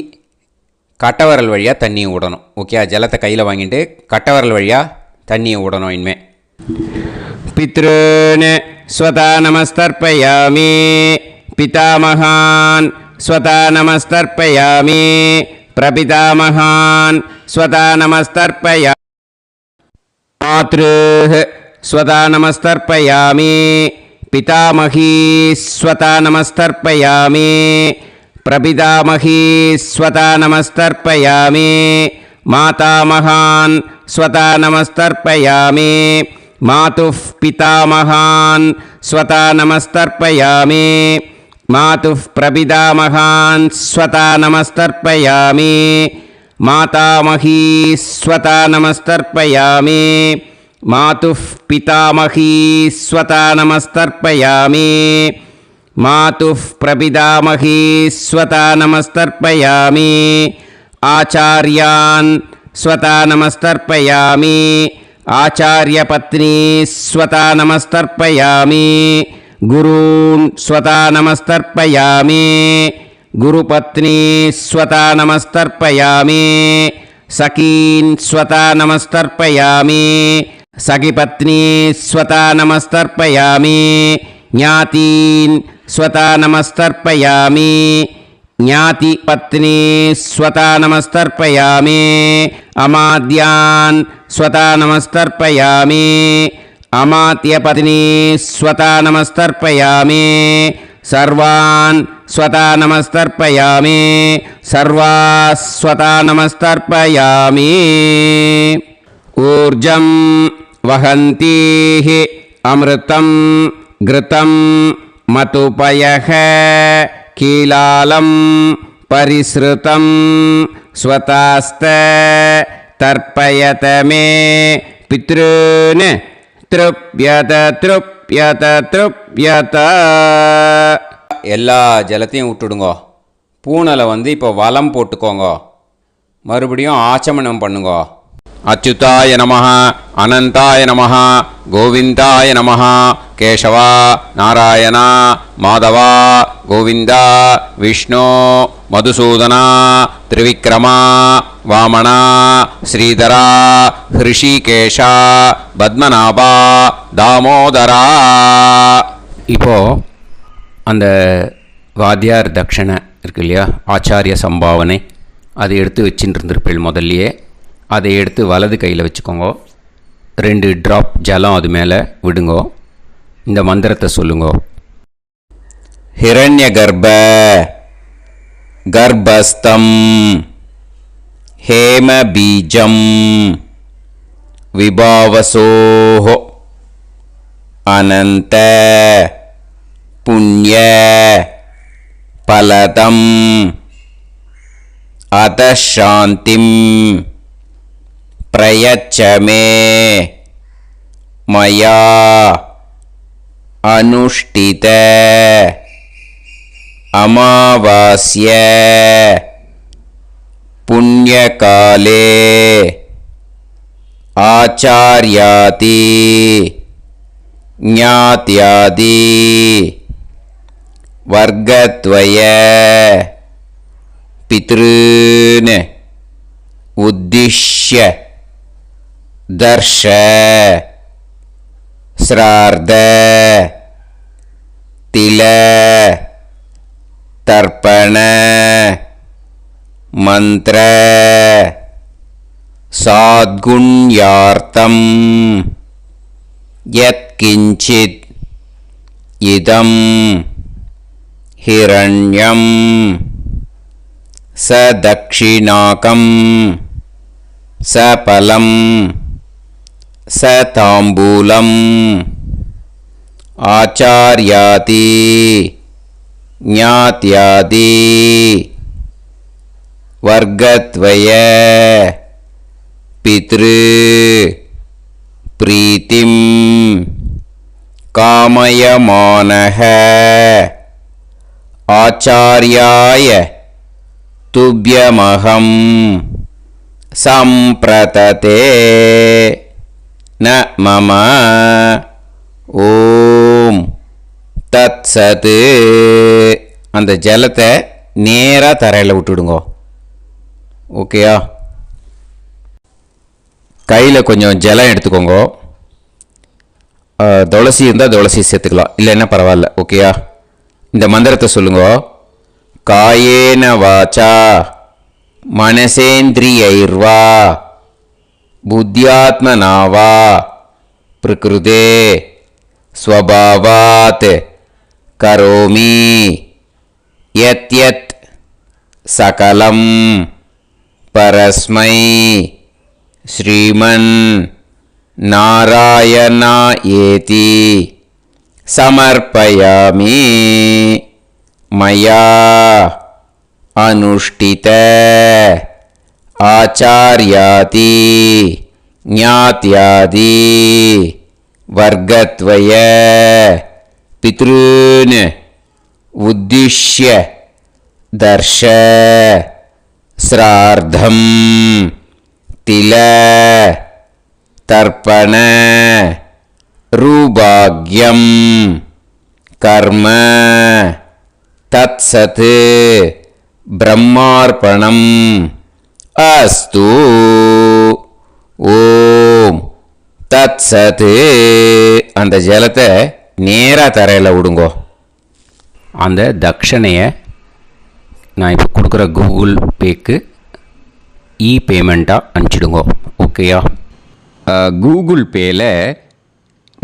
கட்டவரல் வழியாக தண்ணியை விடணும். ஓகேயா? ஜலத்தை கையில் வாங்கிட்டு கட்டவரல் வழியாக தண்ணியை விடணும். இனிமே பித்ருன் ஸ்வதா நமஸ்தர்ப்பயாமி पितामहान् स्वता नमस्तर्पयामि प्रपितामहान् स्वता नमस्तर्पयामि मातृः स्वता नमस्तर्पयामि पितामही स्वता नमस्तर्पयामि प्रपितामही स्वता नमस्तर्पयामि मातामहान् स्वता नमस्तर्पयामि मातुः पितामहान् स्वता नमस्तर्पयामि मातुः प्रपितामहान् स्वता नमस्तर्पयामि मातामही स्वता नमस्तर्पयामि मातुः पितामही स्वता नमस्तर्पयामि मातुः प्रपितामही स्वता नमस्तर्पयामि आचार्यान् स्वता नमस्तर्पयामि आचार्यपत्नी स्वता नमस्तर्पयामि गुरून् स्वता नमस्तर्पयामि गुरुपत्नी स्वता नमस्तर्पयामि सखीन् स्वता नमस्तर्पयामि सखिपत्नी स्वता नमस्तर्पयामि ज्ञातीन् स्वता नमस्तर्पयामि ज्ञातिपत्नी स्वता नमस्तर्पयामि अमाद्यान् स्वता नमस्तर्पयामि अमात्यपत्नी स्वता नमस्तर्पयामि सर्वान् स्वता नमस्तर्पयामि सर्वाः स्वता नमस्तर्पयामि ऊर्जं वहन्तीः अमृतं घृतं मतुपयः कीलालं परिसृतं स्वतास्त तर्पयत मे पितॄन् तृप्यत तृप्यत तृप्यत எல்லா ஜலத்தையும் விட்டுடுங்கோ. பூனலை இப்போ வலம் போட்டுக்கோங்க. மறுபடியும் ஆச்சமனம் பண்ணுங்கோ. அச்சுதாய நமஹ அனந்தாய நமஹ கோவிந்தாய நமஹ கேசவா நாராயணா மாதவா கோவிந்தா விஷ்ணு மதுசூதனா திரிவிக்ரமா வாமனா ஸ்ரீதரா ஹிருஷிகேஷா பத்மநாபா தாமோதரா. இப்போது அந்த வாத்தியார் தட்சணை இருக்கு இல்லையா, ஆச்சாரிய சம்பாவனை, அதை எடுத்து வச்சுட்டு இருந்திருப்பேள் முதல்லையே. அதை எடுத்து வலது கையில் வச்சுக்கோங்க. 2 ட்ராப் ஜலம் அது மேலே விடுங்கோ. இந்த மந்திரத்தை சொல்லுங்கோ. ஹிரண்ய கர்ப்ப கர்ப்பஸ்தம் ஹேம பீஜம் विभावसोः अनन्त पुण्य फलदम् अतः शान्तिं प्रयच्छ मे मया अनुष्ठित अमावास्य पुण्यकाले आचार्यादि ज्ञात्यादि वर्गद्वय पितॄन् उद्दिश्य दर्श श्रार्ध तिल तर्पण मंत्र साद्गुण्यार्थं यत्किंचित् इदं हिरण्यं स दक्षिणाकं स फलं स ताम्बूलम् आचार्यादि ज्ञात्यादि वर्गद्वय पितृ प्रीतिं कामयमानः आचार्याय तुभ्यमहं संप्रतते न मम ஓம் தத் சத். அந்த ஜலத்தை நேராக தரையில் விட்டுடுங்கோ. ஓகேயா? கையில் கொஞ்சம் ஜலம் எடுத்துக்கோங்க. துளசி இருந்தால் துளசி சேர்த்துக்கலாம், இல்லைன்னா பரவாயில்ல. ஓகேயா? இந்த மந்திரத்தை சொல்லுங்க. காயேன வாச்சா மனசேந்திரியைர்வா புத்தியாத்மனாவா பிரகிருதே स्वभावात् करोमि यत् यत् सकलं परस्मै श्रीमन् नारायणायेति समर्पयामि मया अनुष्ठित आचार्यादि ज्ञात्यादि वर्गद्वय पितॄन् उद्दिश्य दर्श श्रार्धं तिल तर्पण रूभाग्यं कर्म तत्सत् ब्रह्मार्पणम् अस्तु. ஓம் தத் சத். அந்த ஜலத்தை நேராக தரையில் விடுங்கோ. அந்த தட்சணையை நான் இப்போ கொடுக்குற கூகுள் பேக்கு பேமெண்ட்டாக அனுப்பிச்சிடுங்கோ. ஓகேயா? கூகுள் பேயில்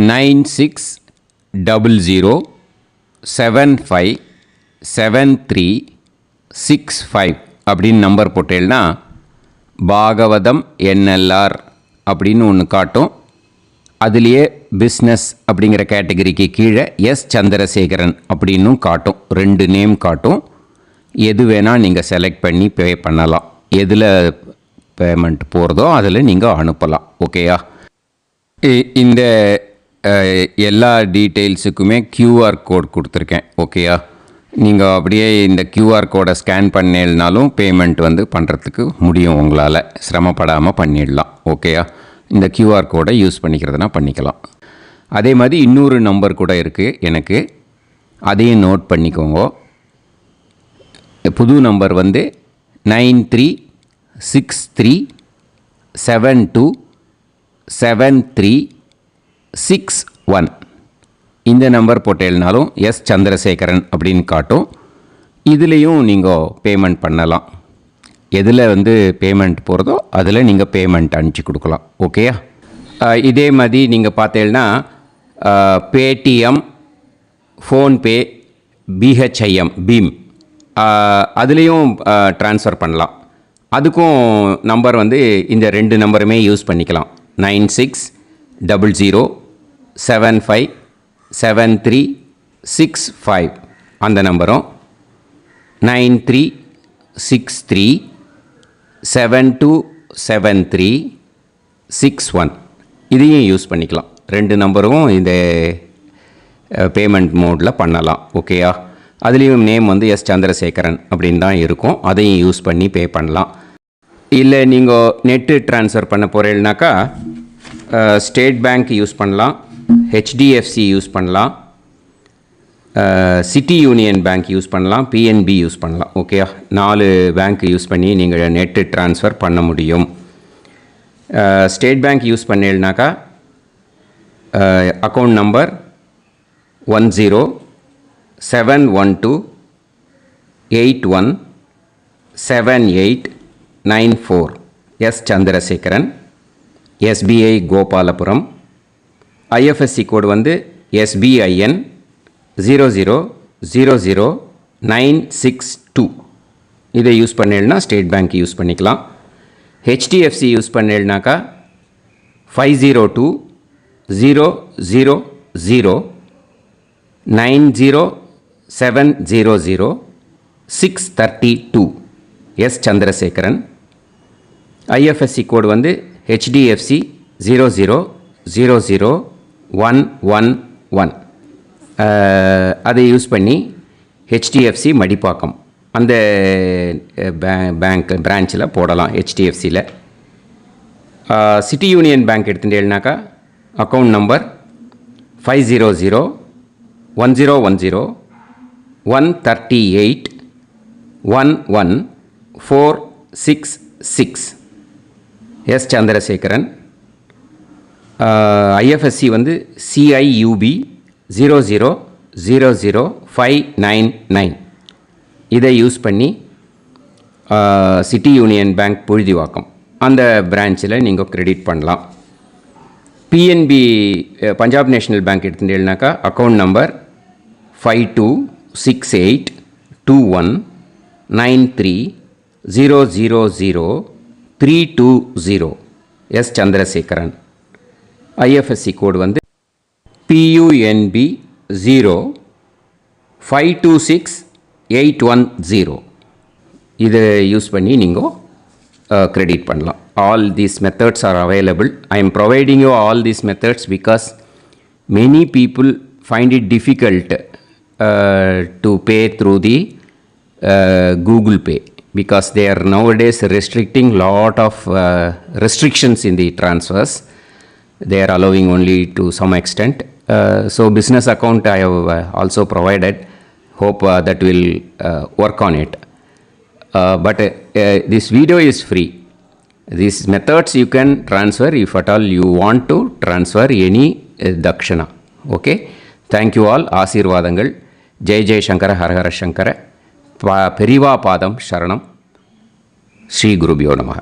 9600757365 அப்படின்னு நம்பர் போட்டேன்னா பாகவதம் NLR அப்படின்னு ஒன்று காட்டும். அதுலேயே பிஸ்னஸ் அப்படிங்கிற கேட்டகரிக்கு கீழே எஸ் சந்திரசேகரன் அப்படின்னும் காட்டும். 2 நேம் காட்டும். எது வேணால் நீங்கள் செலக்ட் பண்ணி பே பண்ணலாம். எதில் பேமெண்ட் போகிறதோ அதில் நீங்கள் அனுப்பலாம். ஓகேயா? இந்த எல்லா டீட்டெயில்ஸுக்குமே QR கோட் கொடுத்துருக்கேன். ஓகேயா? நீங்கள் அப்படியே இந்த QR கோடை ஸ்கேன் பண்ணேன்னாலும் பேமெண்ட் பண்ணுறதுக்கு முடியும். உங்களால் சிரமப்படாமல் பண்ணிடலாம். ஓகேயா? இந்த QR கோடை யூஸ் பண்ணிக்கிறதுனா பண்ணிக்கலாம். அதே மாதிரி இன்னொரு நம்பர் கூட இருக்குது எனக்கு, அதையும் நோட் பண்ணிக்கோங்க. புது நம்பர் 9363727361. இந்த நம்பர் போட்டேல்னாலும் எஸ் சந்திரசேகரன் அப்படின்னு காட்டும். இதுலேயும் நீங்கள் பேமெண்ட் பண்ணலாம். எதில் பேமெண்ட் போகிறதோ அதில் நீங்கள் பேமெண்ட் அனுப்பிச்சி கொடுக்கலாம். ஓகேயா? இதே மாதிரி நீங்கள் பார்த்தேன்னா பேடிஎம், ஃபோன்பே, பிஹெச்ஐஎம், பீம் அதுலேயும் ட்ரான்ஸ்ஃபர் பண்ணலாம். அதுக்கும் நம்பர் இந்த 2 நம்பருமே யூஸ் பண்ணிக்கலாம். 9600757365 அந்த நம்பரும் 9363727361 இதையும் யூஸ் பண்ணிக்கலாம். ரெண்டு நம்பரும் இந்த பேமெண்ட் மோடில் பண்ணலாம். ஓகேயா? அதுலேயும் நேம் வந்து எஸ் சந்திரசேகரன் அப்படின்னு தான் இருக்கும். அதையும் யூஸ் பண்ணி பே பண்ணலாம். இல்லை நீங்கள் நெட்டு ட்ரான்ஸ்ஃபர் பண்ண போகிறீங்கனாக்கா ஸ்டேட் பேங்க் யூஸ் பண்ணலாம், ஹெச்டிஎஃப்சி யூஸ் பண்ணலாம், சிட்டி யூனியன் பேங்க் யூஸ் பண்ணலாம், பிஎன்பி யூஸ் பண்ணலாம். ஓகேயா? 4 பேங்க் யூஸ் பண்ணி நீங்கள் நெட்டு ட்ரான்ஸ்ஃபர் பண்ண முடியும். ஸ்டேட் பேங்க் யூஸ் பண்ணீங்கனாக்கா account number 10712817894 S Chandrasekaran, SBI Gopalapuram. IFSC code வந்து SBIN 0000962. இதை யூஸ் பண்ணீங்கன்னா ஸ்டேட் பேங்க் யூஸ் பண்ணிக்கலாம். ஹெச்டிஎஃப்சி யூஸ் பண்ணீங்கனாக்கா 5020090700 எஸ் சந்திரசேகரன். ஐஎஃப்எஸ்சி கோடு வந்து HDFC 0000111. அதை யூஸ் பண்ணி HDFC மடிப்பாக்கம் அந்த பேங்க் பிரான்ச்சில் போடலாம். HDFCயில் சிட்டி யூனியன் பேங்க் எடுத்துட்டேன்னாக்கா account number 5001010381146 S Chandrasekaran. IFSC வந்து CIUB 0000599. இதை யூஸ் பண்ணி சிட்டி யூனியன் பேங்க் புழுதிவாக்கம் அந்த பிரான்ச்சில் நீங்கள் கிரெடிட் பண்ணலாம். பிஎன்பி பஞ்சாப் நேஷ்னல் பேங்க் எடுத்துட்டேன்னாக்கா account number 52682193000320 S Chandrasekaran. IFSC code வந்து PUNB 0526810. இதை யூஸ் பண்ணி நீங்கள் கிரெடிட் பண்ணலாம். All these methods are available. I am providing you all these methods because many people find it difficult to pay through the Google Pay because they are nowadays restricting lot of restrictions in the transfers. They are allowing only to some extent. So business account I have also provided. Hope that will work on it. But this video is free. These methods you can transfer if at all you want to transfer any dakshana. Okay. Thank you all. ஆசீர்வாதங்கள். ஜெய் ஜெய் சங்கர ஹர ஹர சங்கர. பெரிவா பாதம் சரணம். ஸ்ரீ குருபியோ நமஹ.